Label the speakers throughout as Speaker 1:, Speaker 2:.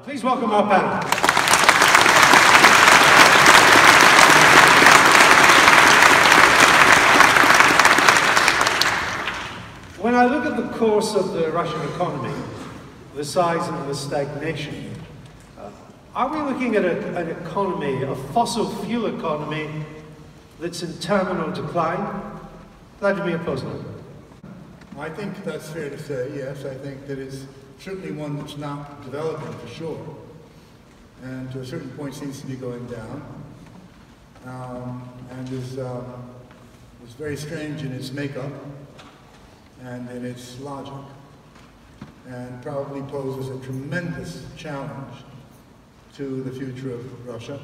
Speaker 1: Please welcome our panel. When I look at the course of the Russian economy, the size and the stagnation, are we looking at an economy, a fossil fuel economy, that's in terminal decline? Vladimir Pozner.
Speaker 2: I think that's fair to say, yes. I think that it's certainly one that's not developing for sure, and to a certain point seems to be going down, and is very strange in its makeup and in its logic, and probably poses a tremendous challenge to the future of Russia.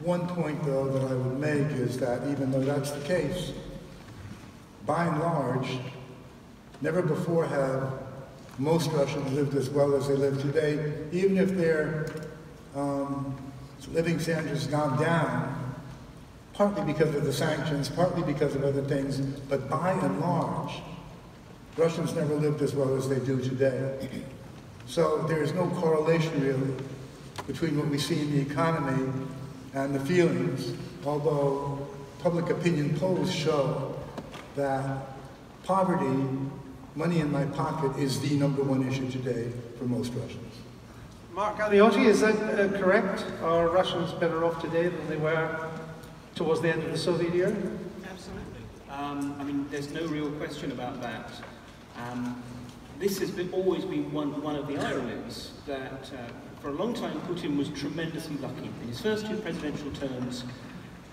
Speaker 2: One point, though, that I would make is that even though that's the case, by and large, never before have most Russians lived as well as they live today, even if their living standards gone down, partly because of the sanctions, partly because of other things, but by and large, Russians never lived as well as they do today. So there is no correlation, really, between what we see in the economy and the feelings, although public opinion polls show that poverty, money in my pocket, is the #1 issue today for most Russians.
Speaker 1: Mark Galeotti, is that correct? Are Russians better off today than they were towards the end of the Soviet era?
Speaker 3: Absolutely. I mean, there's no real question about that. This has always been one of the ironies that for a long time Putin was tremendously lucky. In his first 2 presidential terms,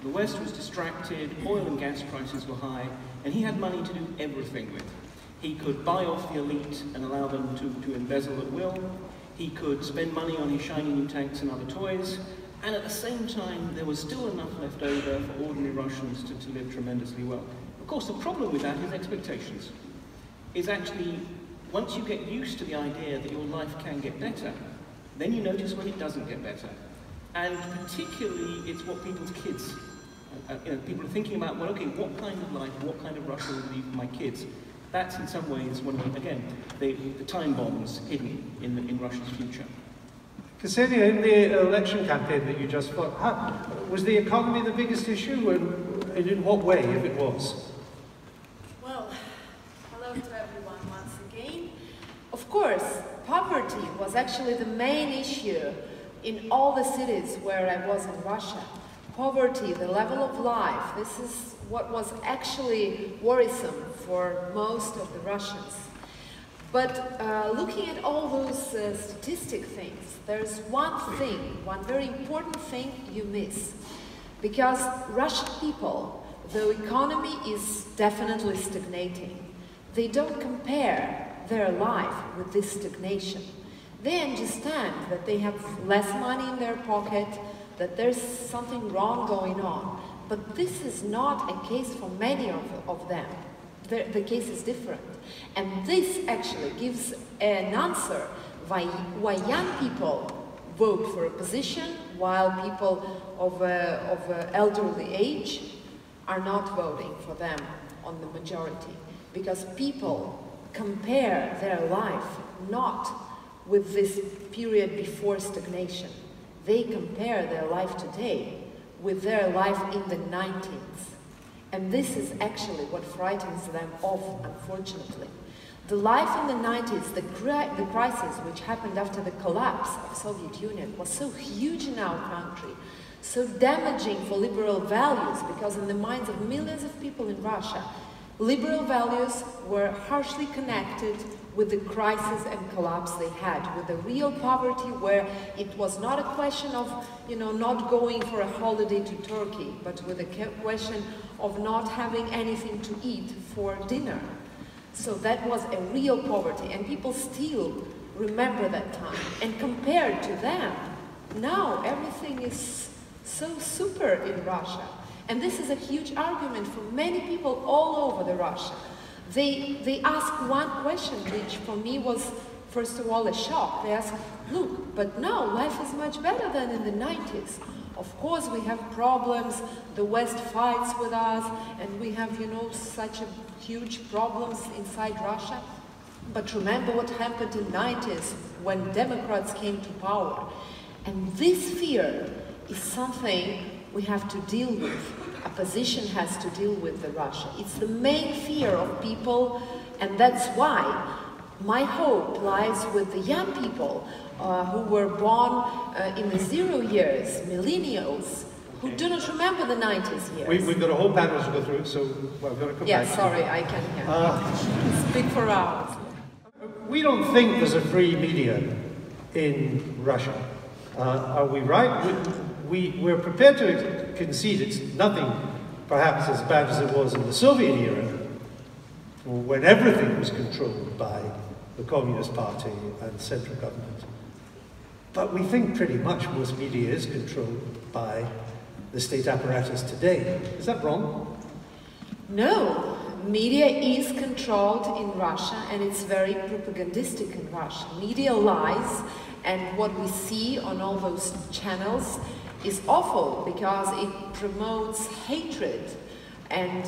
Speaker 3: the West was distracted, oil and gas prices were high, and he had money to do everything with. He could buy off the elite and allow them to embezzle at will. He could spend money on his shiny new tanks and other toys. And at the same time, there was still enough left over for ordinary Russians to live tremendously well. Of course, the problem with that is expectations. Is actually, once you get used to the idea that your life can get better, then you notice when it doesn't get better. And particularly, it's what people's kids, people are thinking about, well, okay, what kind of life, what kind of Russia will leave for my kids? That's in some ways one of, again, the time bombs hidden in Russia's future.
Speaker 1: Ksenia, in the election campaign that you just fought, was the economy the biggest issue, and in what way, if it was?
Speaker 4: Well, hello to everyone once again. Of course, poverty was actually the main issue in all the cities where I was in Russia. Poverty, the level of life, this is what was actually worrisome for most of the Russians. But looking at all those statistic things, there's one very important thing you miss. Because Russian people, the economy is definitely stagnating. They don't compare their life with this stagnation. They understand that they have less money in their pocket, that there's something wrong going on. But this is not a case for many of them. The case is different. And this actually gives an answer why young people vote for a position while people of elderly age are not voting for them on the majority. Because people compare their life not with this period before stagnation. They compare their life today with their life in the 90s. And this is actually what frightens them off, unfortunately. The life in the 90s, the crisis which happened after the collapse of the Soviet Union was so huge in our country, so damaging for liberal values, because in the minds of millions of people in Russia, liberal values were harshly connected with the crisis and collapse they had, with the real poverty where it was not a question of, not going for a holiday to Turkey, but with a question of not having anything to eat for dinner. So that was a real poverty, and people still remember that time. And compared to them, now everything is so super in Russia. And this is a huge argument for many people all over Russia. They ask one question, which for me was, first of all, a shock. They ask, look, but now life is much better than in the 90s. Of course, we have problems, the West fights with us, and we have, such huge problems inside Russia. But remember what happened in the 90s when Democrats came to power. And this fear is something we have to deal with. Opposition has to deal with Russia. It's the main fear of people, and that's why my hope lies with the young people who were born in the 0 years, millennials, who do not remember the 90s years.
Speaker 1: We've got a whole panel to go through, so we're going to come back.
Speaker 4: Yeah, sorry, I can speak for hours.
Speaker 1: We don't think there's a free media in Russia. Are we right? We're prepared to concede it's nothing perhaps as bad as it was in the Soviet era, when everything was controlled by the Communist Party and central government. But we think pretty much most media is controlled by the state apparatus today. Is that wrong?
Speaker 4: No. Media is controlled in Russia, and it's very propagandistic in Russia. Media lies, and what we see on all those channels is awful because it promotes hatred and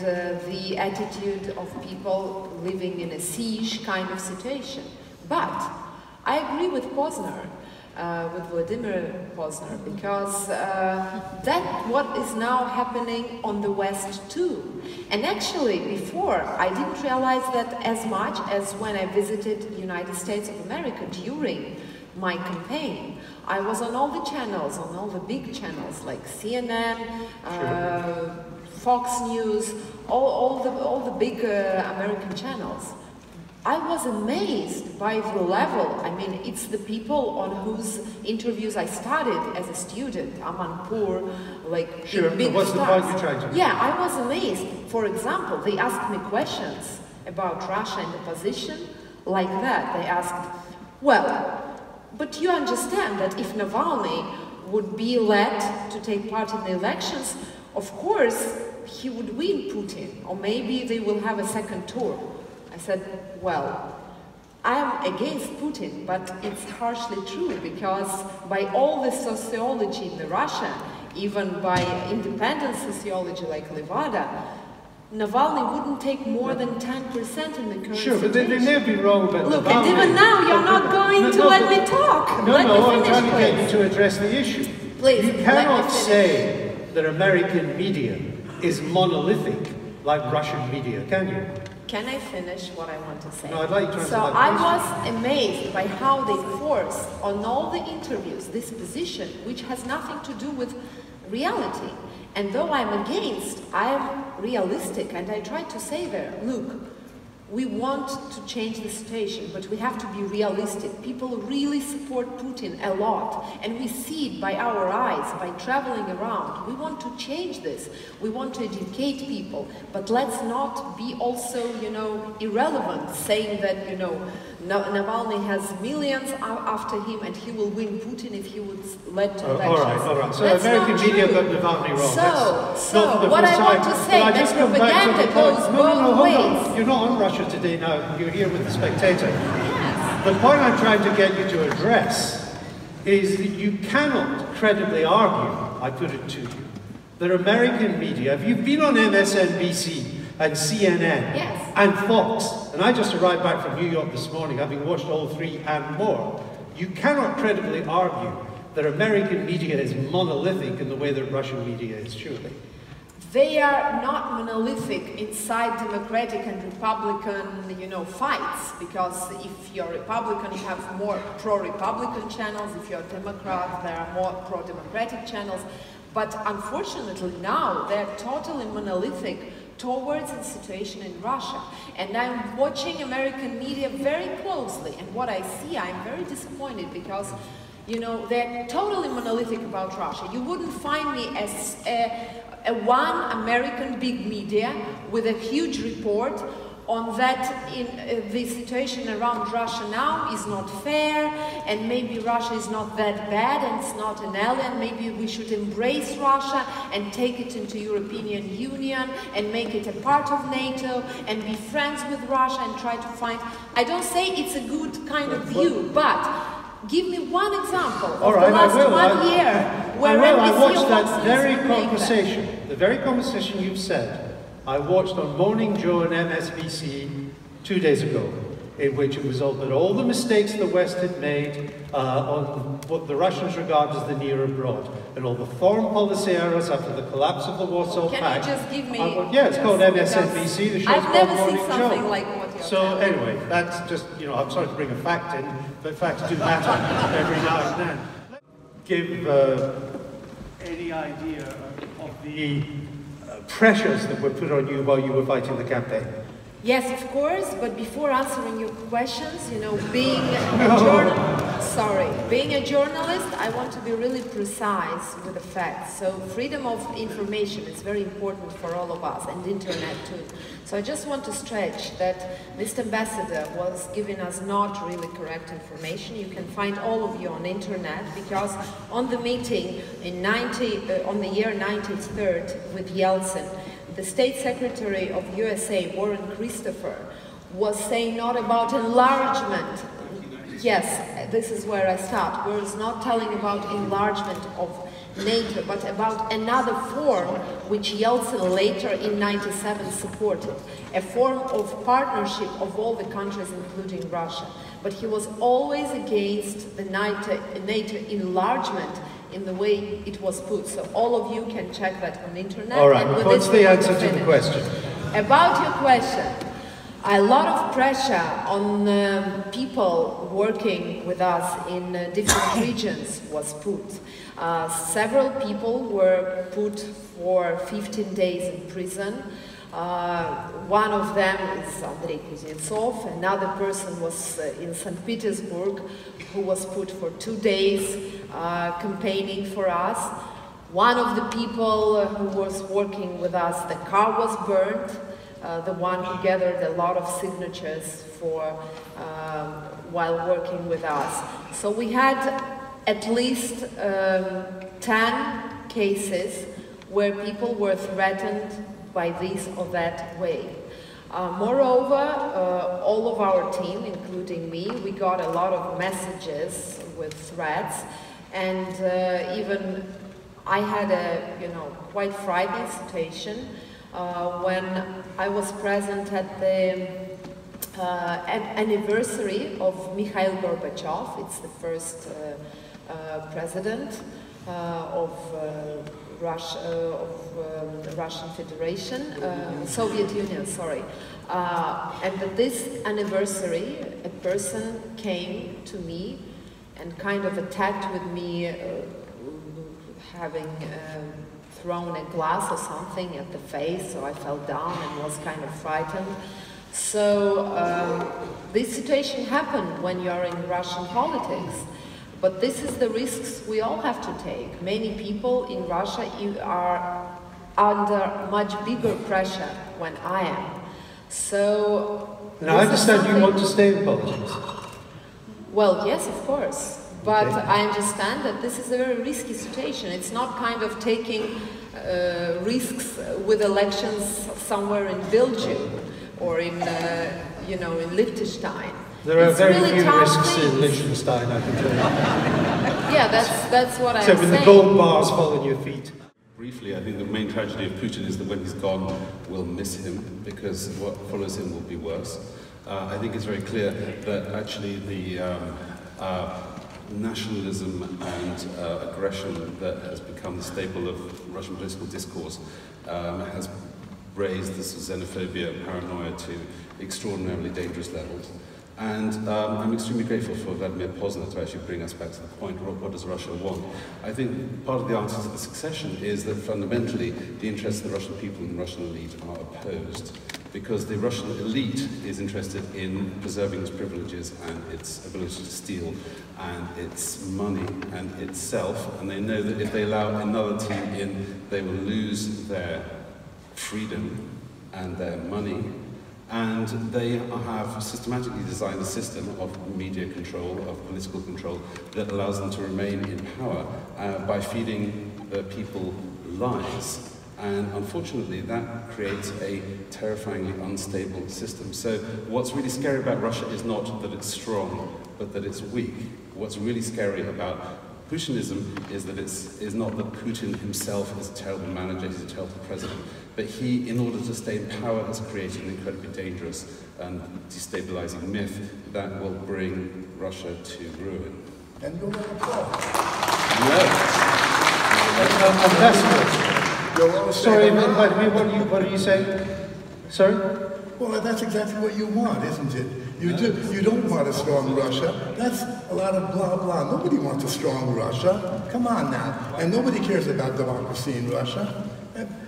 Speaker 4: the attitude of people living in a siege kind of situation. But I agree with Poznер, with Vladimir Pozner, because that's what is now happening on the West too. And actually, before, I didn't realize that as much as when I visited the United States of America during my campaign. I was on all the channels, on all the big channels like CNN, Fox News, all the big American channels. I was amazed by the level. I mean, it's the people on whose interviews I studied as a student, Amanpour, like big
Speaker 1: what's
Speaker 4: stars.
Speaker 1: the point you're trying to make?
Speaker 4: Yeah, I was amazed. For example, they asked me questions about Russia and the position like that. They asked, well, but you understand that if Navalny would be let to take part in the elections, of course, he would win Putin, or maybe they will have a second tour. I said, well, I'm against Putin, but it's harshly true, because by all the sociology in Russia, even by independent sociology like Levada, Navalny wouldn't take more than 10% in the current
Speaker 1: Sure, but
Speaker 4: situation.
Speaker 1: they may be wrong about
Speaker 4: Look,
Speaker 1: Navalny.
Speaker 4: and even now you're not going to let me talk.
Speaker 1: No,
Speaker 4: Let me
Speaker 1: I'm
Speaker 4: finish,
Speaker 1: trying to get
Speaker 4: please.
Speaker 1: you to address the issue.
Speaker 4: Please,
Speaker 1: you
Speaker 4: let me
Speaker 1: cannot
Speaker 4: finish.
Speaker 1: say that American media is monolithic like Russian media, can you?
Speaker 4: Can I finish what I want to say?
Speaker 1: No, I'd like you to answer
Speaker 4: So
Speaker 1: that
Speaker 4: I
Speaker 1: question.
Speaker 4: was amazed by how they force on all the interviews this position, which has nothing to do with reality. And though I'm against, I'm realistic, and I try to say there, look, we want to change the situation, but we have to be realistic. People really support Putin a lot, and we see it by our eyes, by traveling around. We want to change this. We want to educate people, but let's not be also, irrelevant, saying that, Navalny has millions after him, and he will win Putin if he would lead to elections.
Speaker 1: All right. So
Speaker 4: That's
Speaker 1: American
Speaker 4: not
Speaker 1: media
Speaker 4: true.
Speaker 1: got Navalny wrong.
Speaker 4: So what I want to say, that propaganda goes both
Speaker 1: hold
Speaker 4: ways.
Speaker 1: on. You're not on Russia today now. You're here with the Spectator.
Speaker 4: Yes.
Speaker 1: The point I'm trying to get you to address is that you cannot credibly argue, I put it to you, that American media, if you've been on MSNBC and CNN
Speaker 4: Yes.
Speaker 1: and Fox, and I just arrived back from New York this morning having watched all three and more, you cannot credibly argue that American media is monolithic in the way that Russian media is, surely.
Speaker 4: They are not monolithic inside Democratic and Republican, fights, because if you're Republican, you have more pro-Republican channels. If you're Democrat, there are more pro-Democratic channels. But unfortunately now, they're totally monolithic towards the situation in Russia. And I'm watching American media very closely, and what I see, I'm very disappointed, because they're totally monolithic about Russia. You wouldn't find me as a one American big media with a huge report on that the situation around Russia now is not fair, and maybe Russia is not that bad, and it's not an alien. Maybe we should embrace Russia and take it into European Union and make it a part of NATO and be friends with Russia and try to find... I don't say it's a good kind of view, but give me one example of the last 1 year where
Speaker 1: I
Speaker 4: NBC
Speaker 1: watched
Speaker 4: or
Speaker 1: that
Speaker 4: Fox
Speaker 1: very
Speaker 4: News make
Speaker 1: conversation, the very conversation you've said, I watched on Morning Joe and MSNBC 2 days ago. in which it was all that all the mistakes the West had made on what the Russians regard as the near abroad, and all the foreign policy errors after the collapse of the Warsaw Pact.
Speaker 4: Can you just give me...
Speaker 1: yeah, it's called MSNBC, the show's
Speaker 4: I've never
Speaker 1: called
Speaker 4: seen
Speaker 1: Morning
Speaker 4: something
Speaker 1: Show.
Speaker 4: like what you're
Speaker 1: So
Speaker 4: telling.
Speaker 1: anyway, that's just, you know, I'm sorry to bring a fact in, but facts do matter every now and then. Give any idea of the pressures that were put on you while you were fighting the campaign?
Speaker 4: Yes, of course, but before answering your questions, you know, being a journalist, I want to be really precise with the facts. So freedom of information is very important for all of us, and internet too. So I just want to stretch that Mr. Ambassador was giving us not really correct information. You can find all of you on internet, because on the meeting in on the year 1930 with Yeltsin, the State Secretary of USA, Warren Christopher, was saying not about enlargement. Yes, this is where I start. Was not telling about enlargement of NATO, but about another form which Yeltsin later in '97 supported, a form of partnership of all the countries, including Russia. But he was always against the NATO enlargement in the way it was put. So all of you can check that on the internet.
Speaker 1: All right, what's the answer to the question?
Speaker 4: About your question, a lot of pressure on people working with us in different regions was put. Several people were put for 15 days in prison. One of them is Andrei Kuznetsov. Another person was in St. Petersburg, who was put for 2 days campaigning for us. One of the people who was working with us, the car was burned. The one who gathered a lot of signatures for while working with us. So we had at least 10 cases where people were threatened by this or that way. Moreover, all of our team, including me, we got a lot of messages with threats, and even I had a, quite frightening situation when I was present at the anniversary of Mikhail Gorbachev. It's the first president of the Russian Federation, Soviet Union, sorry. And at this anniversary, a person came to me and kind of attacked with me, having thrown a glass or something at the face, so I fell down and was kind of frightened. So this situation happened when you are in Russian politics. But this is the risks we all have to take. Many people in Russia are under much bigger pressure when I am. So...
Speaker 1: Now I understand you want to stay in politics.
Speaker 4: Well, yes, of course. But okay. I understand that this is a very risky situation. It's not kind of taking risks with elections somewhere in Belgium or in, in Liechtenstein.
Speaker 1: There are very few risks in Liechtenstein, I can tell you.
Speaker 4: Yeah, that's what I'm saying.
Speaker 1: Except when the gold bars fall on your feet.
Speaker 5: Briefly, I think the main tragedy of Putin is that when he's gone, we'll miss him, because what follows him will be worse. I think it's very clear that actually the nationalism and aggression that has become the staple of Russian political discourse has raised this xenophobia and paranoia to extraordinarily dangerous levels. And I'm extremely grateful for Vladimir Pozner to actually bring us back to the point, what does Russia want? I think part of the answer to the succession is that fundamentally the interests of the Russian people and the Russian elite are opposed, because the Russian elite is interested in preserving its privileges and its ability to steal and its money and itself, and they know that if they allow another team in, they will lose their freedom and their money. And they have systematically designed a system of media control, of political control, that allows them to remain in power by feeding the people lies. And unfortunately, that creates a terrifyingly unstable system. So what's really scary about Russia is not that it's strong, but that it's weak. What's really scary about Putinism is that is not that Putin himself is a terrible manager, he's a terrible president, but he, in order to stay in power, has created an incredibly dangerous and destabilizing myth that will bring Russia to ruin.
Speaker 2: And you'll never fall.
Speaker 5: No.
Speaker 1: Sorry, what are you saying? Sorry?
Speaker 2: Well, that's exactly what you want, isn't it? You do. You don't want a strong Russia. That's a lot of blah, blah. Nobody wants a strong Russia. Come on now. And nobody cares about democracy in Russia.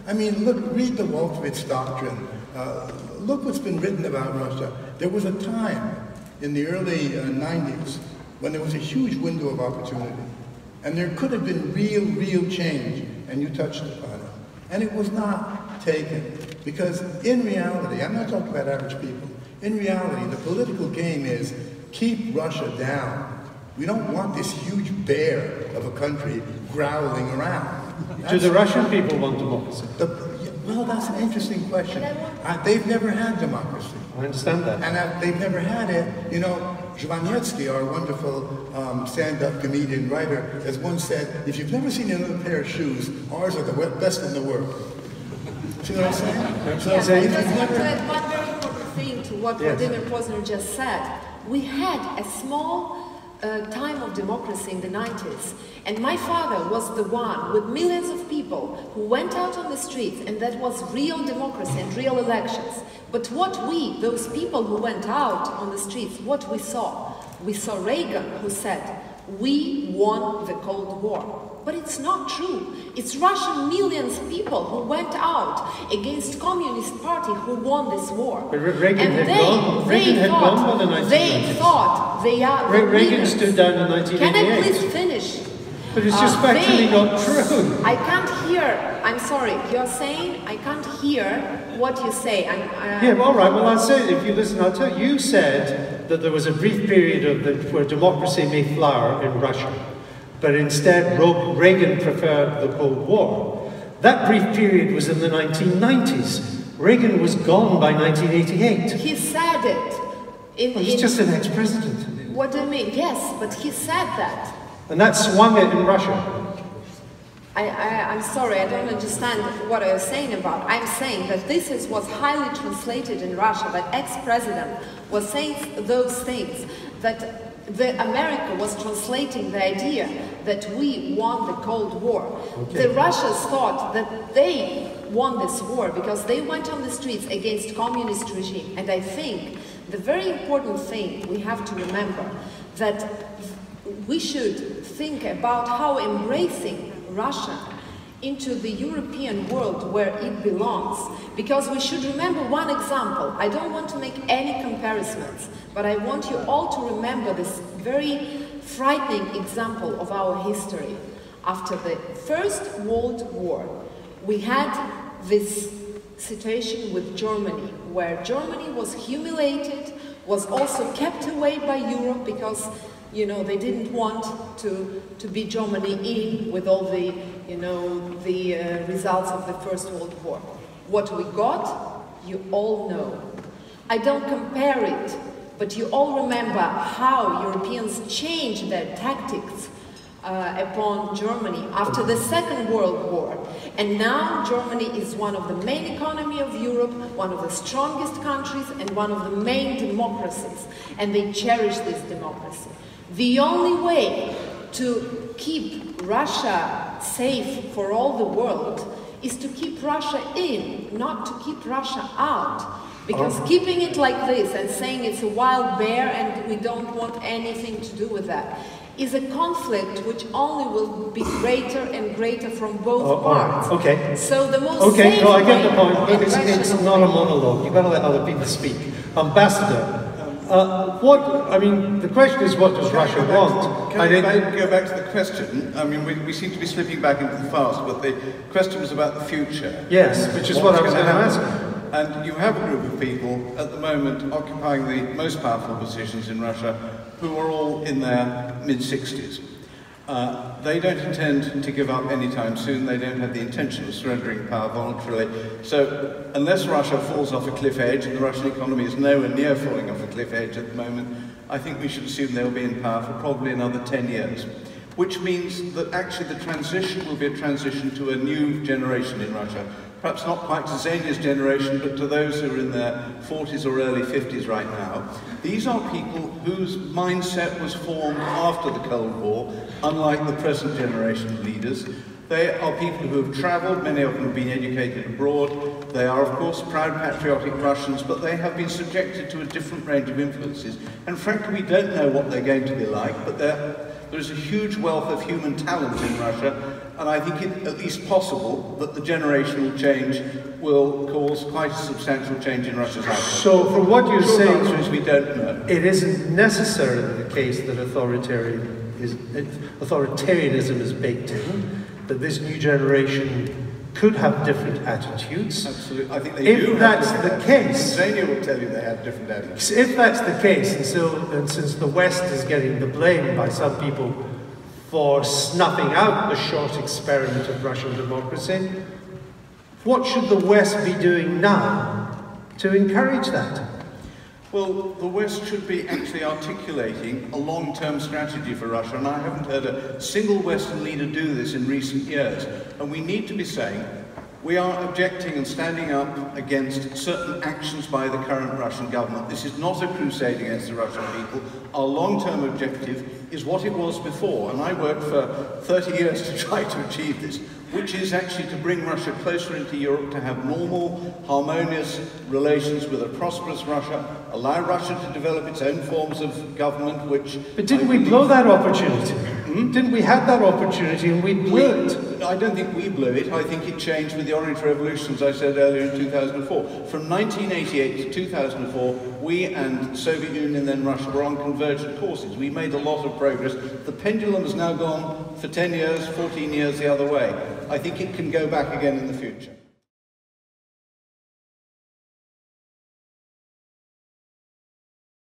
Speaker 2: I mean, look, read the Waltwitz Doctrine. Look what's been written about Russia. There was a time in the early 90s when there was a huge window of opportunity. And there could have been real change. And you touched upon it. And it was not taken. Because in reality, I'm not talking about average people. In reality, the political game is keep Russia down. We don't want this huge bear of a country growling around.
Speaker 1: Do the Russian people want democracy?
Speaker 2: Well, that's an interesting question. They've never had democracy.
Speaker 1: I understand that.
Speaker 2: And they've never had it. You know, Zhvanyetsky, our wonderful stand-up comedian writer, has once said, if you've never seen another pair of shoes, ours are the best in the world. See what I'm saying?
Speaker 4: I just want to add one very important thing to what Vladimir Poznер just said. We had a small time of democracy in the 90s, and my father was the one with millions of people who went out on the streets, and that was real democracy and real elections. But what those people who went out on the streets, what we saw Reagan, who said, we won the Cold War. But it's not true. It's Russian millions of people who went out against Communist Party who won this war.
Speaker 1: But Reagan had gone by the 1990s.
Speaker 4: They thought they are the
Speaker 1: Reagan stood down in 1988.
Speaker 4: Can I please finish?
Speaker 1: But it's just factually not true.
Speaker 4: I can't hear. I'm sorry. You're saying I can't hear what you say.
Speaker 1: Yeah, all right. Well, I'll say, if you listen, I'll tell you. You said that there was a brief period where democracy may flower in Russia, but instead Reagan preferred the Cold War. That brief period was in the 1990s. Reagan was gone by 1988.
Speaker 4: He said it.
Speaker 1: He's just an ex-president.
Speaker 4: What do you mean? Yes, but he said that.
Speaker 1: And that swung it in Russia.
Speaker 4: I'm sorry, I don't understand what you're saying about. I'm saying that was highly translated in Russia, that ex-president was saying those things, that America was translating the idea that we won the Cold War. Okay. The Russians thought that they won this war because they went on the streets against communist regime. And I think the very important thing we have to remember that we should think about how embracing Russia into the European world where it belongs. Because we should remember one example. I don't want to make any comparisons, but I want you all to remember this very frightening example of our history. After the First World War, we had this situation with Germany, where Germany was humiliated, was also kept away by Europe because, you know, they didn't want to be Germany in with all the, you know, the results of the First World War. What we got, you all know. I don't compare it, but you all remember how Europeans changed their tactics upon Germany after the Second World War. And now Germany is one of the main economy of Europe, one of the strongest countries, and one of the main democracies. And they cherish this democracy. The only way to keep Russia safe for all the world is to keep Russia in, not to keep Russia out. Because keeping it like this and saying it's a wild bear and we don't want anything to do with that is a conflict which only will be greater and greater from both parts.
Speaker 1: Okay.
Speaker 4: So the most
Speaker 1: okay,
Speaker 4: safe
Speaker 1: no, I get the
Speaker 4: way
Speaker 1: point. It's not a monologue. You've got to let other people speak. Ambassador, I mean, the question is, what does Russia want?
Speaker 6: Can I go back to the question? I mean, we seem to be slipping back into the past, but the question was about the future.
Speaker 1: Yes, which is what I was going to ask.
Speaker 6: And you have a group of people at the moment occupying the most powerful positions in Russia who are all in their mid-60s. They don't intend to give up anytime soon. They don't have the intention of surrendering power voluntarily. So unless Russia falls off a cliff edge, and the Russian economy is nowhere near falling off a cliff edge at the moment, I think we should assume they'll be in power for probably another 10 years. which means that actually the transition will be a transition to a new generation in Russia. Perhaps not quite to Ksenia's generation, but to those who are in their 40s or early 50s right now. These are people whose mindset was formed after the Cold War, unlike the present generation of leaders. They are people who have travelled, many of them have been educated abroad. They are, of course, proud patriotic Russians, but they have been subjected to a different range of influences. And frankly, we don't know what they're going to be like, but there is a huge wealth of human talent in Russia, and I think it's at least possible that the generational change will cause quite a substantial change in Russia's outlook.
Speaker 1: So, from what you're saying,
Speaker 6: the answer is we don't know.
Speaker 1: It isn't necessarily the case that authoritarianism is baked in, that this new generation could have different attitudes.
Speaker 6: Absolutely, I think they do.
Speaker 1: If that's the case,
Speaker 6: Xenia will tell you they have different attitudes.
Speaker 1: If that's the case, and since the West is getting the blame by some people for snuffing out the short experiment of Russian democracy, what should the West be doing now to encourage that?
Speaker 6: Well, the West should be actually articulating a long-term strategy for Russia, and I haven't heard a single Western leader do this in recent years. And we need to be saying, we are objecting and standing up against certain actions by the current Russian government. This is not a crusade against the Russian people. Our long-term objective is what it was before, and I worked for 30 years to try to achieve this, which is actually to bring Russia closer into Europe, to have normal, harmonious relations with a prosperous Russia, allow Russia to develop its own forms of government, which...
Speaker 1: But didn't we blow that opportunity? Didn't we have that opportunity and we blew it?
Speaker 6: I don't think we blew it. I think it changed with the Orange Revolution, as I said earlier, in 2004. From 1988 to 2004, we and the Soviet Union and then Russia were on convergent courses. We made a lot of progress. The pendulum has now gone for 10 years, 14 years the other way. I think it can go back again in the future.